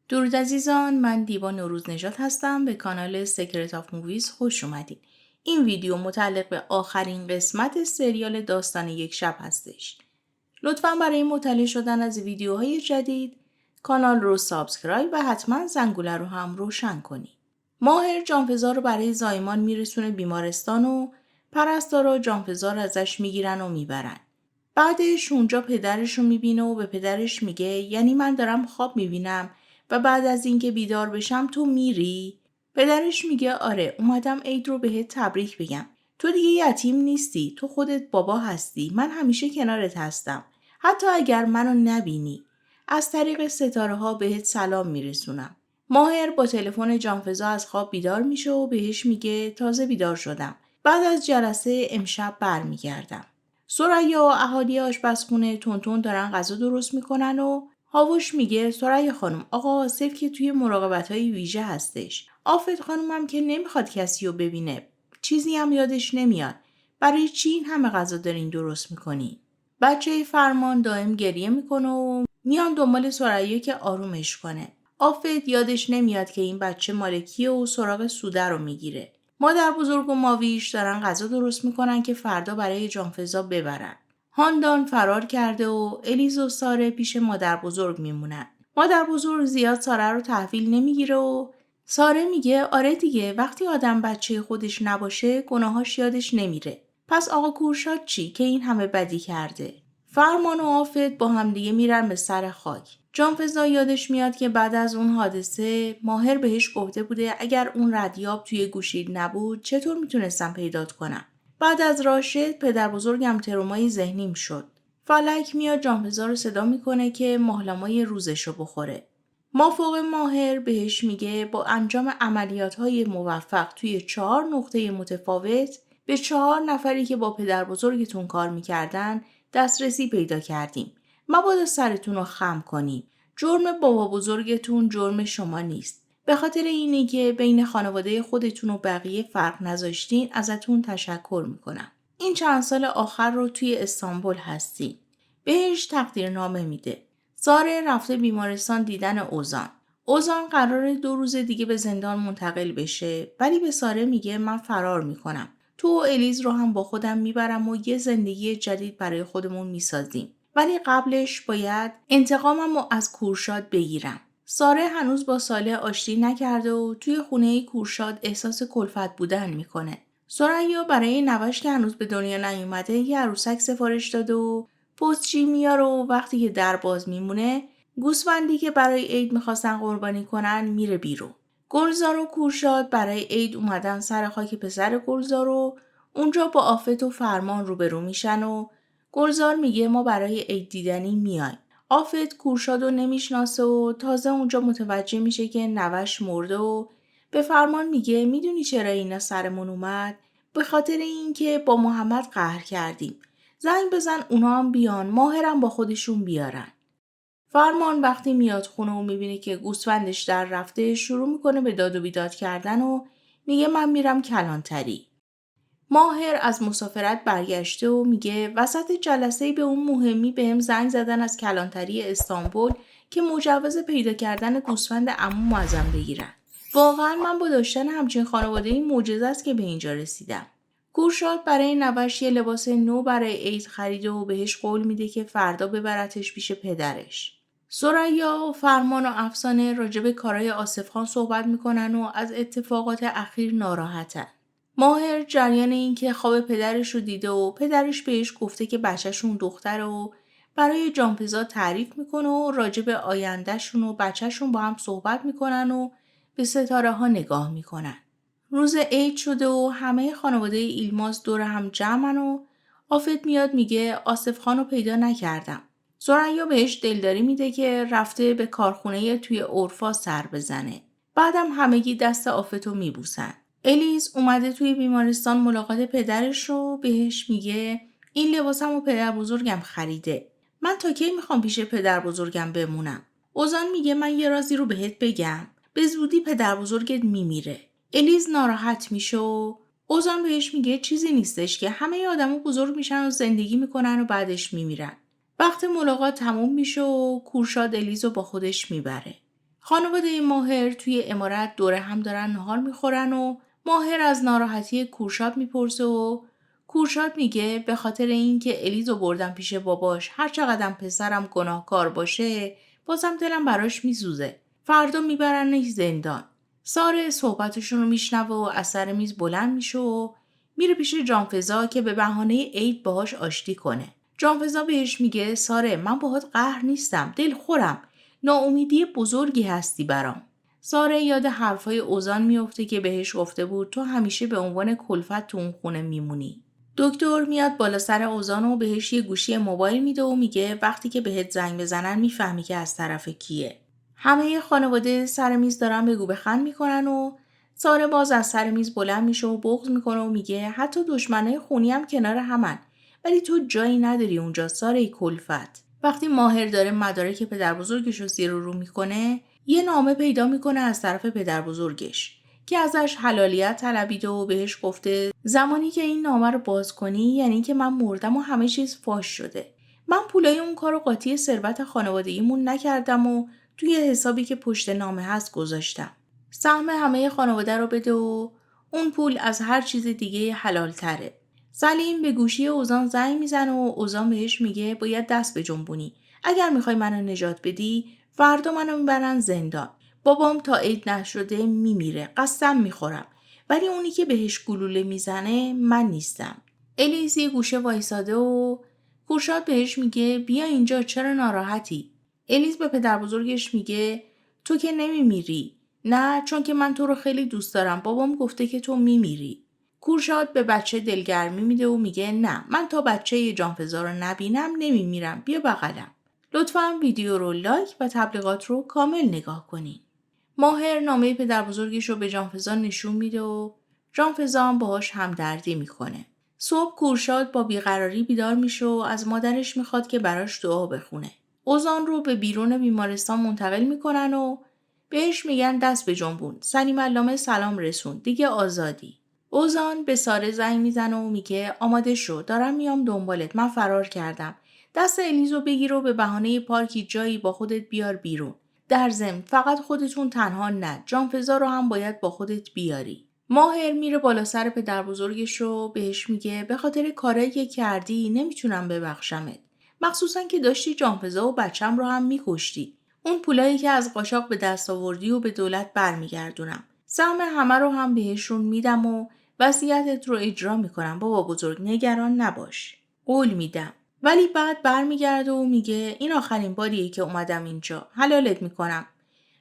درود عزیزان، من دیبا نوروز نژاد هستم. به کانال سیکرت آف موویز خوش اومدین. این ویدیو متعلق به آخرین قسمت سریال داستان یک شب هستش. لطفاً برای مطلع شدن از ویدیوهای جدید کانال رو سابسکرایب و حتما زنگوله رو هم روشن کنید. ماهر جانفزا رو برای زایمان میرسونه بیمارستان و پرستارا جانفزا رو ازش میگیرن و میبرن. بعدش اونجا پدرش رو میبینه و به پدرش میگه یعنی من دارم خواب میبینم و بعد از اینکه بیدار بشم تو میری؟ پدرش میگه آره، اومدم عید رو بهت تبریک بگم. تو دیگه یتیم نیستی، تو خودت بابا هستی، من همیشه کنارت هستم. حتی اگر منو نبینی. از طریق ستاره ها بهت سلام میرسونم. ماهر با تلفن جانفزا از خواب بیدار میشه و بهش میگه تازه بیدار شدم. بعد از جلسه امشب برمیگردم. ثریا و اهالی آشپزخونه تونتون دارن غذا درست میکنن و هاوش میگه ثریا خانم، آقا آصف که توی مراقبت‌های ویژه هستش. آفت خانومم که نمیخواد کسی رو ببینه. چیزی هم یادش نمیاد. برای چی این همه غذا دارین درست میکنین؟ بچه فرمان دائم گریه میکنه و میان دنبال ثریا که آرومش کنه. آفت یادش نمیاد که این بچه مالکیه و سراغ سوده رو میگیره. مادر بزرگ و ماویش دارن غذا درست میکنن که فردا برای جانفزا ببرن. هاندان فرار کرده و الیز و ساره پیش مادر بزرگ میمونن. مادر بزرگ زیاد ساره رو تحویل نمیگیره و ساره میگه آره دیگه، وقتی آدم بچه خودش نباشه گناهاش یادش نمیره. پس آقا کورشاد چی که این همه بدی کرده؟ فرمان و آفت با همدیگه میرن به سر خاک. جانفزا یادش میاد که بعد از اون حادثه ماهر بهش گفته بوده اگر اون ردیاب توی گوشید نبود چطور میتونستم پیدات کنم. بعد از راشد پدر بزرگم ترومای ذهنیم شد. فلک میاد جانفزا رو صدا میکنه که ماهلامای روزشو بخوره. مافوق ماهر بهش میگه با انجام عملیات‌های موفق توی 4 نقطه متفاوت به 4 نفری که با پدر بزرگتون کار میکردن دسترسی پیدا کردیم. مبادا سرتون رو خم کنیم. جرم بابا بزرگتون جرم شما نیست. به خاطر اینی که بین خانواده خودتون و بقیه فرق نذاشتین ازتون تشکر میکنم. این چند سال آخر رو توی استانبول هستین. بهش تقدیرنامه میده. ساره رفته بیمارستان دیدن اوزان قراره 2 روز دیگه به زندان منتقل بشه، ولی به ساره میگه من فرار میکنم. تو و الیز رو هم با خودم میبرم و یه زندگی جدید برای خودمون میسازیم. ولی قبلش باید انتقامم رو از کورشاد بگیرم. ساره هنوز با صالح آشتی نکرده و توی خونه کورشاد احساس کلفت بودن میکنه. ثریا برای نوش که هنوز به دنیا نیومده یه عروسک سفارش داده و پستچی میاره و وقتی که در باز میمونه گوسفندی که برای عید میخواستن قربانی کنن میره بیرون. گلزار و کورشاد برای عید اومدن سر خاک پسر گلزار و اونجا با آفت و فرمان روبرو میشن و گلزار میگه ما برای عید دیدنی میایم. آفت کورشاد رو نمیشناسه و تازه اونجا متوجه میشه که نوش مرده و به فرمان میگه میدونی چرا اینا سرمون اومد؟ به خاطر اینکه با محمد قهر کردیم. زنگ بزن اونا هم بیان، ماهرم با خودشون بیارن. فرمان وقتی میاد خونه و میبینه که گوسفندش در رفته شروع میکنه به داد و بیداد کردن و میگه من میرم کلانتری. ماهر از مسافرت برگشته و میگه وسط جلسه به اون مهمی بهم زنگ زدن از کلانتری استانبول که مجوز پیدا کردن گوسفند عموم ازم بگیرن. واقعا من با داشتن همچین خانواده‌ای معجزه است که به اینجا رسیدم. کورشاد برای نوش یه لباس نو برای عید خریده و بهش قول میده که فردا ببرتش پیش پدرش. ثریا و فرمان و افسانه راجب کارهای آصف خان صحبت میکنن و از اتفاقات اخیر ناراحتن. ماهر جریان این که خواب پدرش رو دیده و پدرش بهش گفته که بچهشون دختره و برای جانفزا تعریف میکنه و راجب آیندهشون و بچهشون با هم صحبت میکنن و به ستاره ها نگاه میکنن. روز عید شده و همه خانواده ایلماس دور هم جمعن و آفت میاد میگه آصف خانو پیدا نکردم. ثریا بهش دلداری میده که رفته به کارخونه توی اورفا سر بزنه. بعدم همگی دست آفتو میبوسن. الیز اومده توی بیمارستان ملاقات پدرش رو بهش میگه این لباسم و پدر بزرگم خریده. من تا کی میخوام پیش پدر بزرگم بمونم؟ اوزان میگه من یه رازی رو بهت بگم. به زودی پدر بزرگت میمیره. الیز ناراحت میشه و اوزان بهش میگه چیزی نیستش که همه آدمو بزرگ میشن و زندگی میکنن و بعدش میمیرن. وقت ملاقات تموم میشه و کورشاد الیزو با خودش میبره. خانواده ماهر توی عمارت دوره هم دارن نهار میخورن و ماهر از ناراحتی کورشاد میپرسه و کورشاد میگه به خاطر اینکه الیزو بردم پیش باباش، هر چقدر پسرم گناهکار باشه بازم دلم براش میسوزه. فردا میبرنش زندان. ساره صحبتشون رو میشنوه و از سر میز بلند میشه و میره پیش جانفضا که به بهانه عید باهاش آشتی کنه. جانفضا بهش میگه ساره من باهات قهر نیستم، دلخورم. ناامیدی بزرگی هستی برام. ساره یاد حرفای اوزان میفته که بهش گفته بود تو همیشه به عنوان کلفت تو اون خونه میمونی. دکتر میاد بالا سر اوزان و بهش یه گوشی موبایل میده و میگه وقتی که بهت زنگ بزنن میفهمی که از طرف کیه. همه خانواده سر میز دارن بگو بخند میکنن و ساره باز از سر میز بلند میشه و بغض میکنه و میگه حتی دشمنای خونی هم کنار همن، ولی تو جایی نداری اونجا ساره کلفت. وقتی ماهر داره مدارک پدر بزرگش رو زیر و رو میکنه یه نامه پیدا میکنه از طرف پدر بزرگش که ازش حلالیت طلبیده و بهش گفته زمانی که این نامه رو باز کنی یعنی که من مردم و همه چیز فاش شده. من پولای اون کارو قاطی ثروت خانوادگیمون نکردم و توی حسابی که پشت نامه هست گذاشتم. سهم همه خانواده رو بده و اون پول از هر چیز دیگه حلال تره. سلیم به گوشی اوزان زنگ میزنه و اوزان بهش میگه باید دست بجنبونی. اگر میخوای منو نجات بدی فردا منو میبرن زندان. بابام تا عید نشده میمیره. قسم میخورم. ولی اونی که بهش گلوله میزنه من نیستم. الیز یه گوشه وایساده و کورشاد بهش میگه بیا اینجا چرا ناراحتی؟ الیز به پدر بزرگش میگه تو که نمیمیری. نه چون که من تو رو خیلی دوست دارم. بابام گفته که تو میمیری. کورشاد به بچه دلگرمی میده و میگه نه من تا بچه جانفضا رو نبینم نمیمیرم. بیا بغلم. لطفاً ویدیو رو لایک و تبلیغات رو کامل نگاه کنین. ماهر نامه پدر بزرگش رو به جانفضا نشون میده و جانفضا هم باهاش همدردی میکنه. صبح کورشاد با بیقراری بیدار میشه و از مادرش میخواد که براش دعا بخونه. اوزان رو به بیرون بیمارستان منتقل میکنن و بهش میگن دست به جنبون. سلیم علامه سلام رسون. دیگه آزادی. اوزان به ساره زنگ میزنه و میگه آماده شو دارم میام دنبالت. من فرار کردم. دست الیزو بگیر و به بهانه پارکی جایی با خودت بیار بیرون. در ضمن فقط خودتون تنها نه. جانفضا رو هم باید با خودت بیاری. ماهر میره بالا سر پدر بزرگش و بهش میگه به خاطر کارایی که کردی نمیتونم ببخشمت. مخصوصا که داشتی جانفضا و بچم رو هم میکشتی. اون پولایی که از قاچاق به دست آوردی و به دولت برمیگردونم. سهم همه رو هم بهشون میدم و وصیتت رو اجرا میکنم. بابا بزرگ نگران نباش. قول میدم. ولی بعد برمیگرده و میگه این آخرین باریه که اومدم اینجا. حلالت میکنم.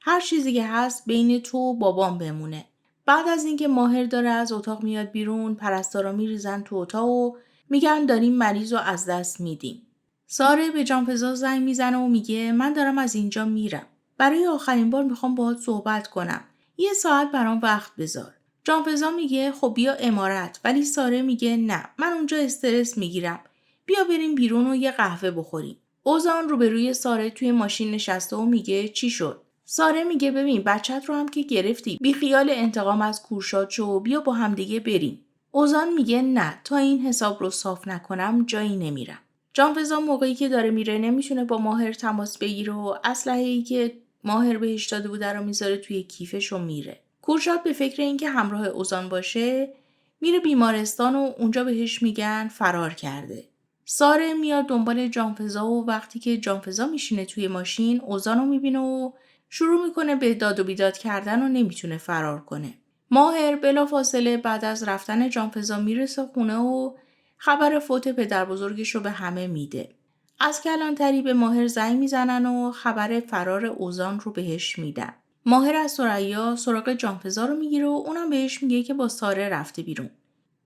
هر چیزی که هست بین تو و بابام بمونه. بعد از اینکه ماهر داره از اتاق میاد بیرون پرستارا میریزن تو اتاق و میگن داریم مریض رو از دست میدیم. ساره به جانفضا زنگ میزنه و میگه من دارم از اینجا میرم. برای آخرین بار میخوام باهات صحبت کنم. یه ساعت برام وقت بذار. جانفضا میگه خب بیا عمارت، ولی ساره میگه نه من اونجا استرس میگیرم. بیا بریم بیرون و یه قهوه بخوریم. اوزان روبروی ساره توی ماشین نشسته و میگه چی شد؟ ساره میگه ببین بچت رو هم که گرفتی. بی خیال انتقام از کورشاد شو و بیا با هم دیگه بریم. اوزان میگه نه تا این حساب رو صاف نکنم جایی نمیرم. جانفضا موقعی که داره میره نمیتونه با ماهر تماس بگیره و اسلحه‌ای که ماهر بهش داده بوده رو میذاره توی کیفش و میره. کورشاد به فکر اینکه همراه اوزان باشه میره بیمارستان و اونجا بهش میگن فرار کرده. ساره میاد دنبال جانفضا و وقتی که جانفضا میشینه توی ماشین اوزان رو میبینه و شروع میکنه به داد و بیداد کردن و نمیتونه فرار کنه. ماهر بلافاصله بعد از رفتن جانفضا میرسه خونه و خبر فوت پدر بزرگش رو به همه میده. از کلانتری به ماهر زنگ میزنن و خبر فرار اوزان رو بهش میدن. ماهر از ثریا سراغ جانفضا رو میگیره و اونم بهش میگه که با ساره رفته بیرون.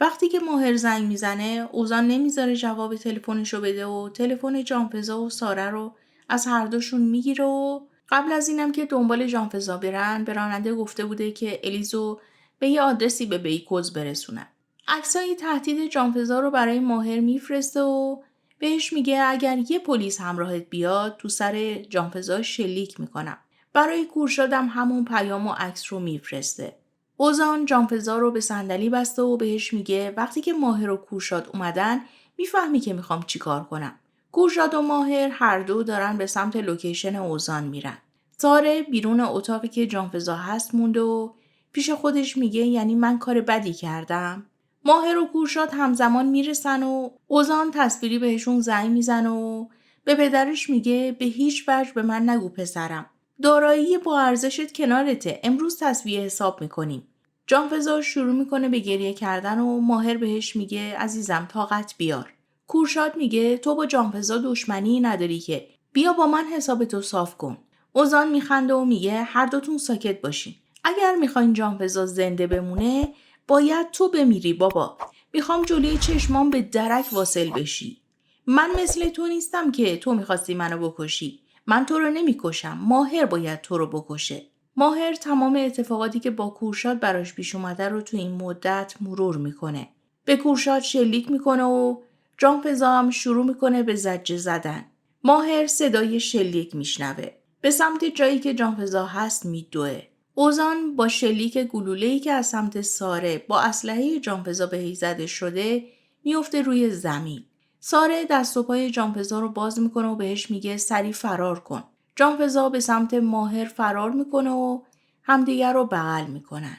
وقتی که ماهر زنگ میزنه اوزان نمیذاره جواب تلفنشو بده و تلفن جانفضا و ساره رو از هر دوشون میگیره و قبل از اینم که دنبال جانفضا برن به راننده گفته بوده که الیزو به یه آدرسی به بیکوز برسونن. عکسای تهدید جانفضا رو برای ماهر میفرسته و بهش میگه اگر یه پلیس همراهت بیاد تو سر جانفضا شلیک میکنم. برای کورشادم همون پیام و عکس رو میفرسته. اوزان جانفضا رو به صندلی بسته و بهش میگه وقتی که ماهر و کورشاد اومدن میفهمی که میخوام چی کار کنم. کورشاد و ماهر هر دو دارن به سمت لوکیشن اوزان میرن. ساره بیرون اتاقی که جانفضا هست مونده و پیش خودش میگه یعنی من کار بدی کردم. ماهر و گورشاد همزمان میرسن و اوزان تصویری بهشون زنگ میزنه و به پدرش میگه به هیچ وجه به من نگو پسرم. دارایی با ارزشت کنارته. امروز تسویه حساب میکنیم. جانفضا شروع میکنه به گریه کردن و ماهر بهش میگه عزیزم طاقت بیار. گورشاد میگه تو با جانفضا دشمنی نداری که. بیا با من حسابتو صاف کن. اوزان میخنده و میگه هر دوتون ساکت باشین. اگر میخواین جانفضا زنده بمونه باید تو بمیری بابا. میخوام جلوی چشمام به درک واصل بشی. من مثل تو نیستم که تو میخواستی منو بکشی. من تو رو نمیکشم. ماهر باید تو رو بکشه. ماهر تمام اتفاقاتی که با کورشاد براش پیش اومده رو تو این مدت مرور میکنه. به کورشاد شلیک میکنه و جانفضا هم شروع میکنه به زجه زدن. ماهر صدای شلیک میشنوه. به سمت جایی که جانفضا هست میدوه. اوزان با شلیک گلوله‌ای که از سمت ساره با اسلحه جانفضا بهش زده شده میفته روی زمین. ساره دست و پای جانفضا رو باز میکنه و بهش میگه سریع فرار کن. جانفضا به سمت ماهر فرار میکنه و همدیگر رو بغل میکنن.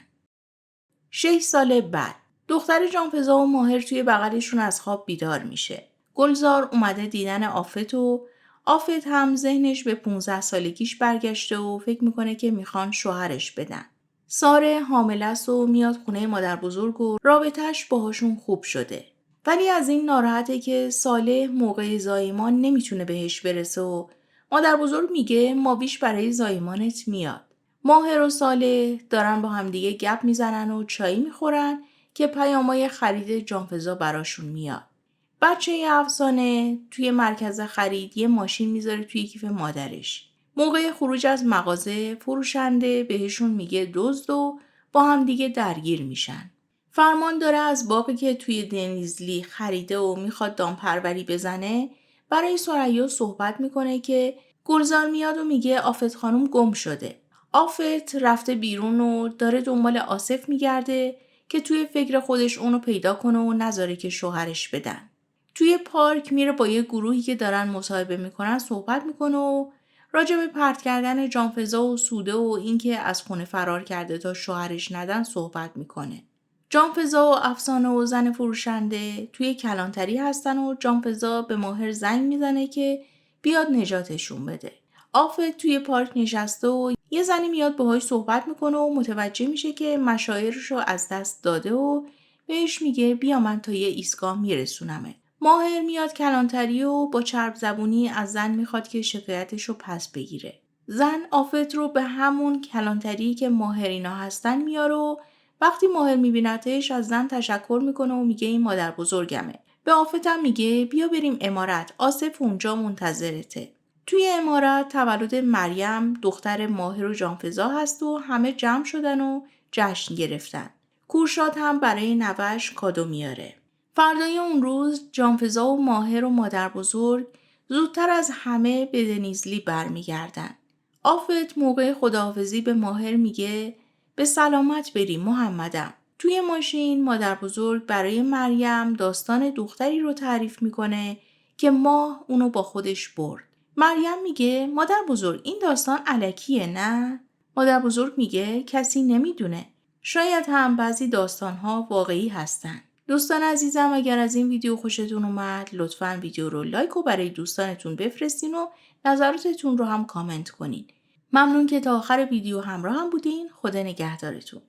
6 سال بعد دختر جانفضا و ماهر توی بغلشون از خواب بیدار میشه. گلزار اومده دیدن آفت و آفت هم ذهنش به 15 سالگیش برگشته و فکر میکنه که میخوان شوهرش بدن. ساره حامله است و میاد خونه مادر بزرگ و رابطه‌اش باهاشون خوب شده. ولی از این ناراحته که صالح موقع زایمان نمیتونه بهش برسه و مادر بزرگ میگه ماویش برای زایمانت میاد. ماهر و صالح دارن با همدیگه گپ میزنن و چایی میخورن که پیامای خرید جانفضا براشون میاد. بچه افسانه توی مرکز خرید یه ماشین میذاره توی کیف مادرش. موقع خروج از مغازه فروشنده بهشون میگه دزد و با همدیگه درگیر میشن. فرمان داره از باغی که توی دنیزلی خریده و میخواد دامپروری بزنه برای ثریا صحبت میکنه که گلزار میاد و میگه آفت خانم گم شده. آفت رفته بیرون و داره دنبال آصف میگرده که توی فکر خودش اونو پیدا کنه و نذاره که شوهرش بدن. توی پارک میره با یه گروهی که دارن مصاحبه میکنن صحبت میکنه و راجع به پرت کردن جانفضا و سوده و اینکه از خونه فرار کرده تا شوهرش ندن صحبت میکنه. جانفضا و افسانه و زن فروشنده توی کلانتری هستن و جانفضا به ماهر زنگ میزنه که بیاد نجاتشون بده. آفت توی پارک نشسته و یه زنی میاد باهاش صحبت میکنه و متوجه میشه که مشاعرش رو از دست داده و بهش میگه بیا من تا یه ایستگاه میرسونمه. ماهر میاد کلانتری و با چرب زبونی از زن میخواد که شکایتش رو پس بگیره. زن آفت رو به همون کلانتری که ماهر اینا هستن میاره و وقتی ماهر میبینتش از زن تشکر میکنه و میگه این مادر بزرگمه. به آفت هم میگه بیا بریم امارت. آصف اونجا منتظرته. توی امارت تولد مریم دختر ماهر و جانفضا هست و همه جمع شدن و جشن گرفتن. کورشاد هم برای نوش کادو میاره. فردای اون روز جانفضا و ماهر و مادر بزرگ زودتر از همه به دنیزلی برمیگردن. آفت موقع خداحافظی به ماهر میگه به سلامت بریم محمدم. توی ماشین مادر بزرگ برای مریم داستان دختری رو تعریف میکنه که ماه اونو با خودش برد. مریم میگه مادر بزرگ این داستان الکیه نه؟ مادر بزرگ میگه کسی نمیدونه. شاید هم بعضی داستانها واقعی هستن. دوستان عزیزم اگر از این ویدیو خوشتون اومد لطفاً ویدیو رو لایک و برای دوستانتون بفرستین و نظراتتون رو هم کامنت کنین. ممنون که تا آخر ویدیو همراه هم بودین. خدا نگهدارتون.